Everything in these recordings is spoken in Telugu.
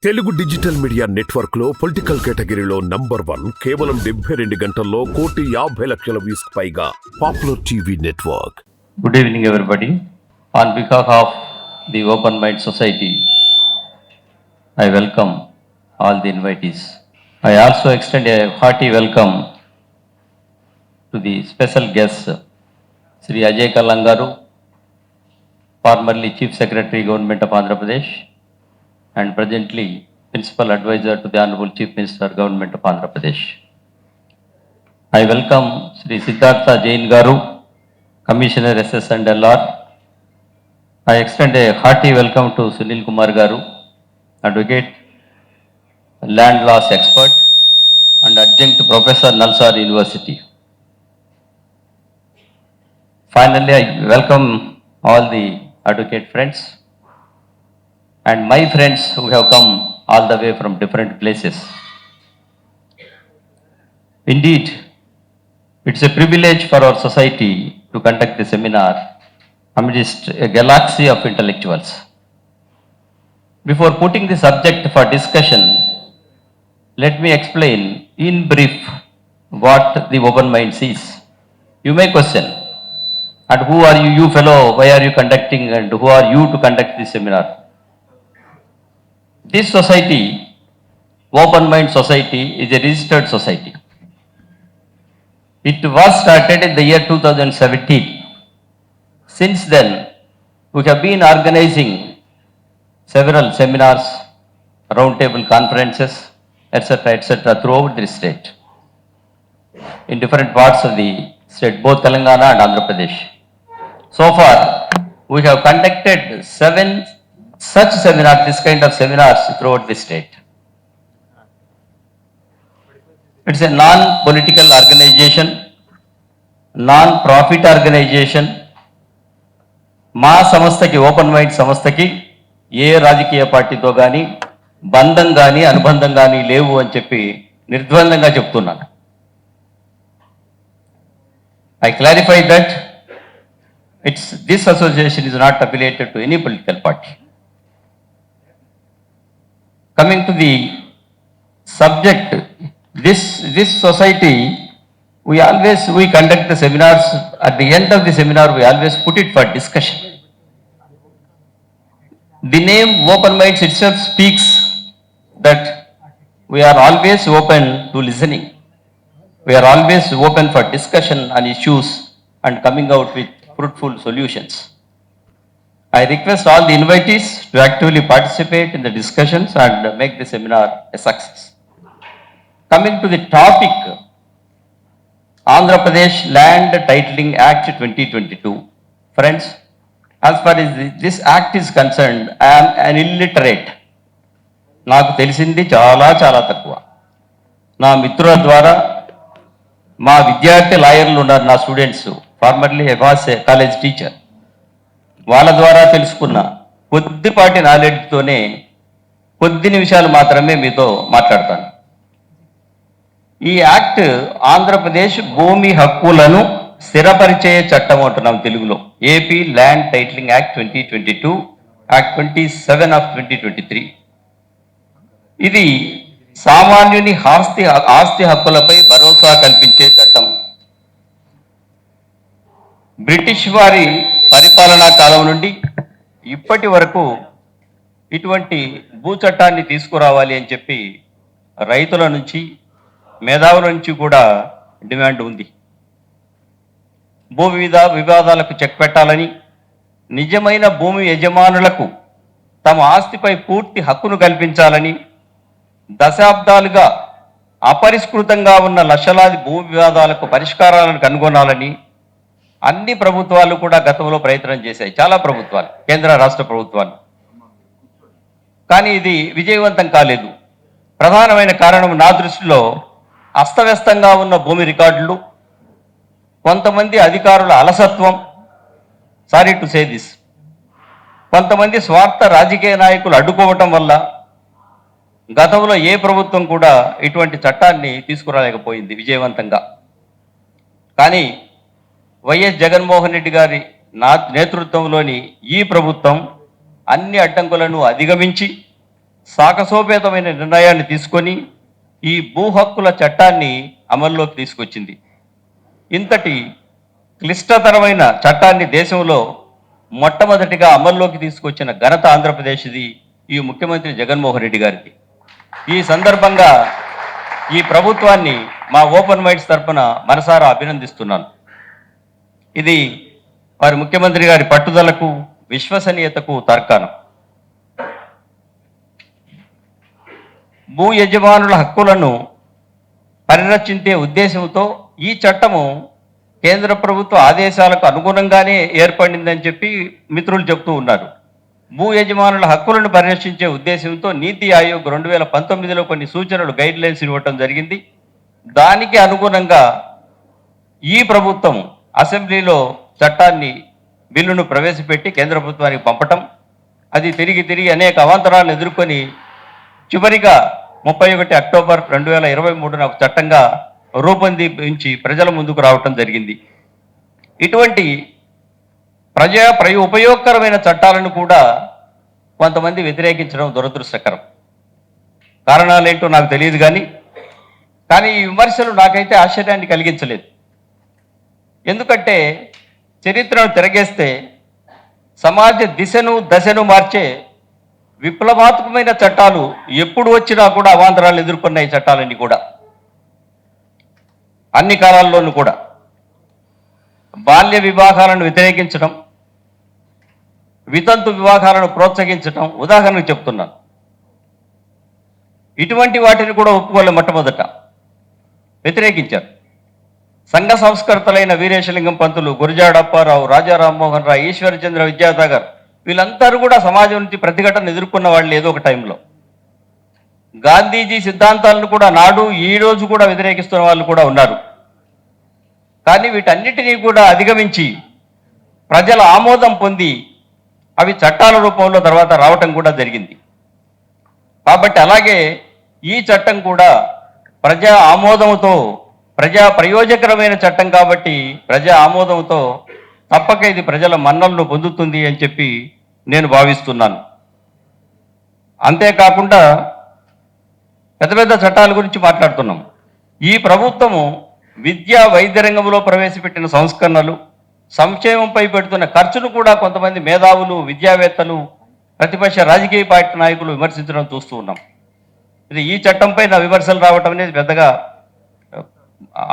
తెలుగు డిజిటల్ మీడియా నెట్వర్క్ లో పొలిటికల్ కేటగిరీలో నంబర్ 1 కేవలం 72 గంటల్లో 1,50,00,000 వ్యూస్ పైగా popular TV network. Good evening, everybody. On behalf of the Open Mind Society, I welcome all the invitees. I also extend a hearty welcome to the special guests, Sri Ajay Kallangaru, formerly Chief Secretary, Government of Andhra Pradesh, and presently Principal Advisor to the Honorable Chief Minister, Government of Andhra Pradesh. I welcome Sri Siddhartha Jain Garu, Commissioner SS and LR. I extend a hearty welcome to Sunil Kumar Garu, Advocate, Land Laws Expert, and Adjunct Professor, Nalsar University. Finally, I welcome all the advocate friends and my friends who have come all the way from different places. Indeed, it's a privilege for our society to conduct the seminar amidst a galaxy of intellectuals. Before putting the subject for discussion, let me explain in brief what the open mind sees. You may question, and who are you, you fellow, why are you conducting, and who are you to conduct this seminar? This society, Open Mind Society, is a registered society. It was started in the year 2017. Since then, we have been organizing several seminars, roundtable conferences, etc., throughout the state, in different parts of the state, both Telangana and Andhra Pradesh. So far, we have conducted 7 such seminars, this kind of seminars throughout the state. It's a non-political organization, non-profit organization. మా సంస్థకి, ఓపెన్ మైండ్ సంస్థకి ఏ రాజకీయ పార్టీతో కానీ బంధం కానీ అనుబంధం కానీ లేవు అని చెప్పి నిర్ద్వందంగా చెప్తున్నాను. I clarify that this association is not affiliated to any political party. Coming to the subject, this society, we conduct the seminars. At the end of the seminar, we always put it for discussion. The name Open Minds itself speaks that we are always open to listening. We are always open for discussion on issues and coming out with fruitful solutions. I request all the invitees to actively participate in the discussions and make the seminar a success. Coming to the topic, Andhra Pradesh Land Titling Act 2022. Friends, as far as this act is concerned, I am an illiterate. నాకు తెలిసింది చాలా చాలా తక్కువ. నా మిత్రుల ద్వారా, మా విద్యార్థి లాయర్లు ఉన్నారు, నా students, formerly I was a college teacher, వాళ్ళ ద్వారా తెలుసుకున్న కొద్దిపాటి నాలెడ్జ్తోనే కొద్ది నిమిషాలు మాత్రమే మీతో మాట్లాడతాను. ఈ యాక్ట్ ఆంధ్రప్రదేశ్ భూమి హక్కులను స్థిరపరిచే చట్టం అంటున్నాం తెలుగులో. AP land titling act 2022, act 27 of 2023. ఇది సామాన్యుని ఆస్తి హక్కులపై భరోసా కల్పించే చట్టం. బ్రిటిష్ వారి పరిపాలనా కాలం నుండి ఇప్పటి వరకు ఇటువంటి భూ చట్టాన్ని తీసుకురావాలి అని చెప్పి రైతుల నుంచి, మేధావుల నుంచి కూడా డిమాండ్ ఉంది. భూ వివాదాలకు చెక్ పెట్టాలని, నిజమైన భూమి యజమానులకు తమ ఆస్తిపై పూర్తి హక్కును కల్పించాలని, దశాబ్దాలుగా అపరిష్కృతంగా ఉన్న లక్షలాది భూ వివాదాలకు పరిష్కారాలను కనుగొనాలని అన్ని ప్రభుత్వాలు కూడా గతంలో ప్రయత్నం చేశాయి, చాలా ప్రభుత్వాలు, కేంద్ర రాష్ట్ర ప్రభుత్వాలు. కానీ ఇది విజయవంతం కాలేదు. ప్రధానమైన కారణం నా దృష్టిలో అస్తవ్యస్తంగా ఉన్న భూమి రికార్డులు, కొంతమంది అధికారుల అలసత్వం, సారీ టు సే దిస్, కొంతమంది స్వార్థ రాజకీయ నాయకులు అడ్డుకోవటం వల్ల గతంలో ఏ ప్రభుత్వం కూడా ఇటువంటి చట్టాన్ని తీసుకురాలేకపోయింది విజయవంతంగా. కానీ వైఎస్ జగన్మోహన్ రెడ్డి గారి నేతృత్వంలోని ఈ ప్రభుత్వం అన్ని అడ్డంకులను అధిగమించి సాహసోపేతమైన నిర్ణయాన్ని తీసుకొని ఈ భూ హక్కుల చట్టాన్ని అమల్లోకి తీసుకొచ్చింది. ఇంతటి క్లిష్టతరమైన చట్టాన్ని దేశంలో మొట్టమొదటిగా అమల్లోకి తీసుకొచ్చిన ఘనత ఆంధ్రప్రదేశ్ది ఈ ముఖ్యమంత్రి జగన్మోహన్ రెడ్డి గారికి. ఈ సందర్భంగా ఈ ప్రభుత్వాన్ని మా ఓపెన్ మైండ్స్ తరఫున మనసారా అభినందిస్తున్నాను. ఇది వారి ముఖ్యమంత్రి గారి పట్టుదలకు, విశ్వసనీయతకు తార్కాణం. భూ యజమానుల హక్కులను పరిరక్షించే ఉద్దేశంతో ఈ చట్టము కేంద్ర ప్రభుత్వ ఆదేశాలకు అనుగుణంగానే ఏర్పడిందని చెప్పి మిత్రులు చెప్తూ ఉన్నారు. భూ యజమానుల హక్కులను పరిరక్షించే ఉద్దేశంతో నీతి ఆయోగ్ 2019లో కొన్ని సూచనలు గైడ్ లైన్స్ ఇవ్వటం జరిగింది. దానికి అనుగుణంగా ఈ ప్రభుత్వం అసెంబ్లీలో బిల్లును ప్రవేశపెట్టి కేంద్ర ప్రభుత్వానికి పంపటం, అది తిరిగి అనేక అవాంతరాలను ఎదుర్కొని చివరిగా 31 అక్టోబర్ 2023 ఒక చట్టంగా రూపొందించి ప్రజల ముందుకు రావటం జరిగింది. ఇటువంటి ఉపయోగకరమైన చట్టాలను కూడా కొంతమంది వ్యతిరేకించడం దురదృష్టకరం. కారణాలేంటో నాకు తెలియదు కానీ ఈ విమర్శలు నాకైతే ఆశ్చర్యాన్ని కలిగించలేదు. ఎందుకంటే చరిత్రను తిరగేస్తే సమాజ దశను మార్చే విప్లవాత్మకమైన చట్టాలు ఎప్పుడు వచ్చినా కూడా అవాంతరాలు ఎదుర్కొన్న ఈ చట్టాలన్నీ కూడా అన్ని కాలాల్లోనూ కూడా బాల్య వివాహాలను వ్యతిరేకించడం, వితంతు వివాహాలను ప్రోత్సహించడం ఉదాహరణకు చెప్తున్నాను. ఇటువంటి వాటిని కూడా ఒప్పుకోలే, మొట్టమొదట వ్యతిరేకించారు. సంఘ సంస్కర్తలైన వీరేశలింగం పంతులు, గురజాడ అప్పారావు, రాజా రామ్మోహన్ రాయ్, ఈశ్వరచంద్ర విద్యాసాగర్ వీళ్ళందరూ కూడా సమాజం నుంచి ప్రతిఘటన ఎదుర్కొన్న వాళ్ళు ఏదో ఒక టైంలో. గాంధీజీ సిద్ధాంతాలను కూడా నాడు ఈ రోజు కూడా వ్యతిరేకిస్తున్న వాళ్ళు కూడా ఉన్నారు. కానీ వీటన్నిటినీ కూడా అధిగమించి ప్రజల ఆమోదం పొంది అవి చట్టాల రూపంలో తర్వాత రావటం కూడా జరిగింది. కాబట్టి అలాగే ఈ చట్టం కూడా ప్రజా ఆమోదంతో, ప్రజా ప్రయోజకరమైన చట్టం కాబట్టి ప్రజా ఆమోదంతో తప్పక ఇది ప్రజల మన్నలను పొందుతుంది అని చెప్పి నేను భావిస్తున్నాను. అంతేకాకుండా పెద్ద చట్టాల గురించి మాట్లాడుతున్నాం. ఈ ప్రభుత్వము విద్యా వైద్య రంగంలో ప్రవేశపెట్టిన సంస్కరణలు, సంక్షేమంపై పెడుతున్న ఖర్చును కూడా కొంతమంది మేధావులు, విద్యావేత్తలు, ప్రతిపక్ష రాజకీయ పార్టీ నాయకులు విమర్శించడం చూస్తూ ఉన్నాం. ఇది ఈ చట్టంపై నా విమర్శలు రావటం అనేది పెద్దగా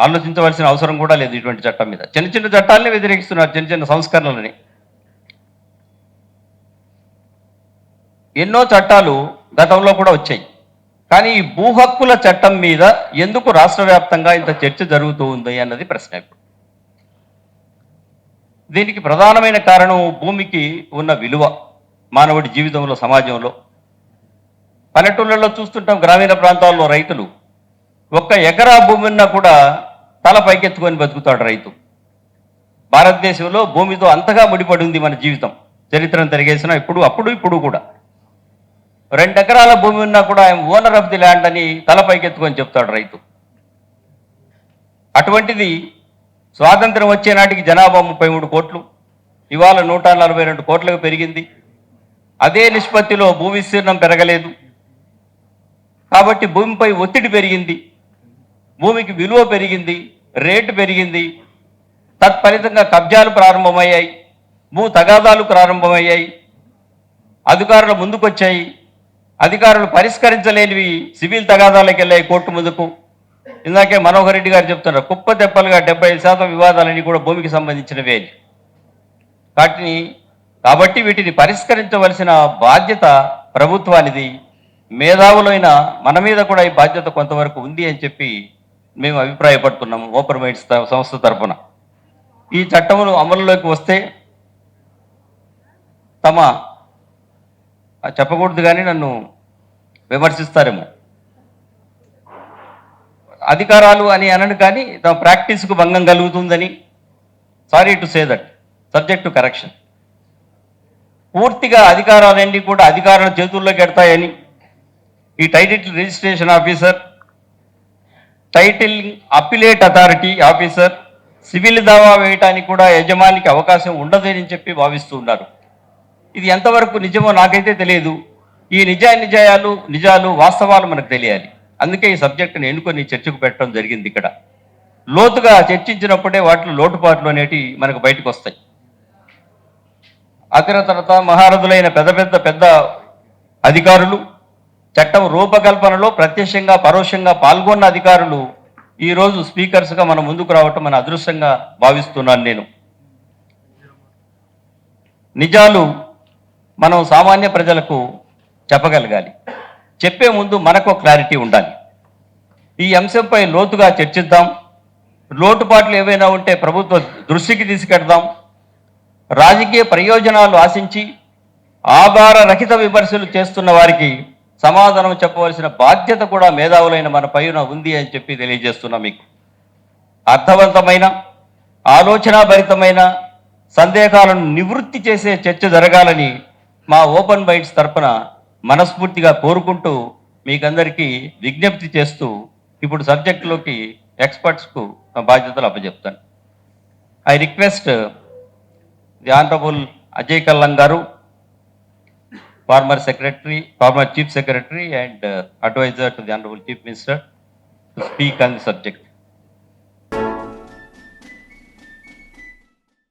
ఆలోచించవలసిన అవసరం కూడా లేదు. ఇటువంటి చట్టం మీద చిన్న చట్టాలని వ్యతిరేకిస్తున్నారు, చిన్న సంస్కరణలని. ఎన్నో చట్టాలు గతంలో కూడా వచ్చాయి. కానీ ఈ భూ హక్కుల చట్టం మీద ఎందుకు రాష్ట్ర వ్యాప్తంగా ఇంత చర్చ జరుగుతూ ఉంది అన్నది ప్రశ్న. దీనికి ప్రధానమైన కారణం భూమికి ఉన్న విలువ మానవుడి జీవితంలో, సమాజంలో. పల్లెటూళ్ళలో చూస్తుంటాం, గ్రామీణ ప్రాంతాల్లో రైతులు 1 ఎకరా భూమి ఉన్నా కూడా తల పైకెత్తుకొని బతుకుతాడు రైతు. భారతదేశంలో భూమితో అంతగా ముడిపడి ఉంది మన జీవితం. చరిత్రను తిరిగేసినా ఇప్పుడు కూడా 2 ఎకరాల భూమి ఉన్నా కూడా I'm owner of the land అని తల పైకెత్తుకొని చెప్తాడు రైతు. అటువంటిది స్వాతంత్రం వచ్చే నాటికి జనాభా 33 కోట్లు, ఇవాళ 142 కోట్లకు పెరిగింది. అదే నిష్పత్తిలో భూ విస్తీర్ణం పెరగలేదు. కాబట్టి భూమిపై ఒత్తిడి పెరిగింది, భూమికి విలువ పెరిగింది, రేటు పెరిగింది. తత్ఫలితంగా కబ్జాలు ప్రారంభమయ్యాయి, భూ తగాదాలు ప్రారంభమయ్యాయి, అధికారులు ముందుకొచ్చాయి. అధికారులు పరిష్కరించలేనివి సివిల్ తగాదాలకు వెళ్ళాయి కోర్టు ముందుకు. ఇందాకే మనోహర్ రెడ్డి గారు చెప్తున్నారు, కుప్ప తెప్పలుగా 75% వివాదాలన్నీ కూడా భూమికి సంబంధించినవే. కాబట్టి వీటిని పరిష్కరించవలసిన బాధ్యత ప్రభుత్వానిది. మేధావులైన మన మీద కూడా ఈ బాధ్యత కొంతవరకు ఉంది అని చెప్పి మేము అభిప్రాయపడుతున్నాము ఓపెన్ మైండ్స్ సంస్థ తరఫున. ఈ చట్టములు అమలులోకి వస్తే చెప్పకూడదు కానీ నన్ను విమర్శిస్తారేమో, అధికారాలు అని అనను కానీ తమ ప్రాక్టీస్కు భంగం కలుగుతుందని, sorry to say that, subject to correction. పూర్తిగా అధికారాలన్నీ కూడా అధికారుల చేతుల్లోకి ఎడతాయని ఈ title registration officer, title appellate authority officer, civil దావా వేయటానికి కూడా యజమానికి అవకాశం ఉండదని చెప్పి భావిస్తూ ఉన్నారు. ఇది ఎంతవరకు నిజమో నాకైతే తెలియదు. ఈ నిజాలు వాస్తవాలు మనకు తెలియాలి. అందుకే ఈ సబ్జెక్టుని ఎన్నుకొని చర్చకు పెట్టడం జరిగింది ఇక్కడ. లోతుగా చర్చించినప్పుడే వాటిలో లోటుపాట్లు అనేటివి మనకు బయటకు వస్తాయి. అగ్రతరత మహారథులైన పెద్ద అధికారులు, చట్టం రూపకల్పనలో ప్రత్యక్షంగా పరోక్షంగా పాల్గొన్న అధికారులు ఈరోజు స్పీకర్స్గా మన ముందుకు రావటం మన అదృష్టంగా భావిస్తున్నాను నేను. నిజాలు మనం సామాన్య ప్రజలకు చెప్పగలగాలి. చెప్పే ముందు మనకు క్లారిటీ ఉండాలి. ఈ అంశంపై లోతుగా చర్చిద్దాం. లోటుపాట్లు ఏవైనా ఉంటే ప్రభుత్వ దృష్టికి తీసుకెడదాం. రాజకీయ ప్రయోజనాలు ఆశించి ఆధారరహిత విమర్శలు చేస్తున్న వారికి సమాధానం చెప్పవలసిన బాధ్యత కూడా మేధావులైన మన పైన ఉంది అని చెప్పి తెలియజేస్తున్నా మీకు. అర్థవంతమైన ఆలోచనాభరితమైన సందేహాలను నివృత్తి చేసే చర్చ జరగాలని మా ఓపెన్ మైండ్స్ తరపున మనస్ఫూర్తిగా కోరుకుంటూ మీకందరికీ విజ్ఞప్తి చేస్తూ ఇప్పుడు సబ్జెక్టులోకి ఎక్స్పర్ట్స్కు నా బాధ్యతలు అప్పచెప్తాను. I request the honourable Ajay Kallam గారు, former Chief Secretary and advisor to the Honorable Chief Minister, to speak on the subject.